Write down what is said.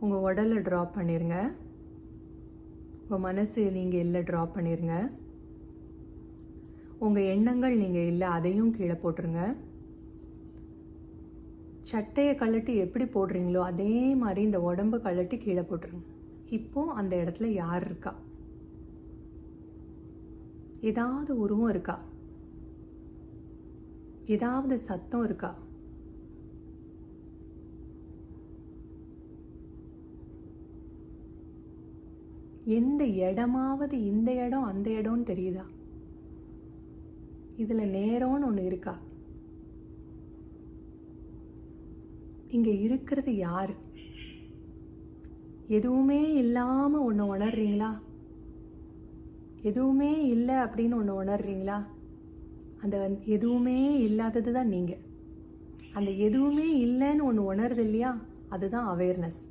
உங்கள் உடலை ட்ராப் பண்ணிடுங்க. உங்கள் மனசு நீங்கள் இல்லை ட்ராப் பண்ணிடுங்க. உங்கள் எண்ணங்கள் நீங்கள் இல்லை அதையும் கீழே போட்டுருங்க. சட்டையை கழட்டி எப்படி போடுறீங்களோ அதே மாதிரி இந்த உடம்பு கழட்டி கீழே போட்டுருங்க. இப்போது அந்த இடத்துல யார் இருக்கா? ஏதாவது உருவம் இருக்கா? ஏதாவது சத்தம் இருக்கா? எந்த இடமாவது இந்த இடம் அந்த இடம்னு தெரியுதா? இதில் நேரம்னு ஒன்று இருக்கா? இங்கே இருக்கிறது யார்? எதுவுமே இல்லாமல் ஒன்று உணர்றீங்களா? எதுவுமே இல்லை அப்படின்னு ஒன்று உணர்றீங்களா? அந்த எதுவுமே இல்லாதது தான் நீங்கள். அந்த எதுவுமே இல்லைன்னு ஒன்று உணருது இல்லையா? அதுதான் அவேர்னஸ்.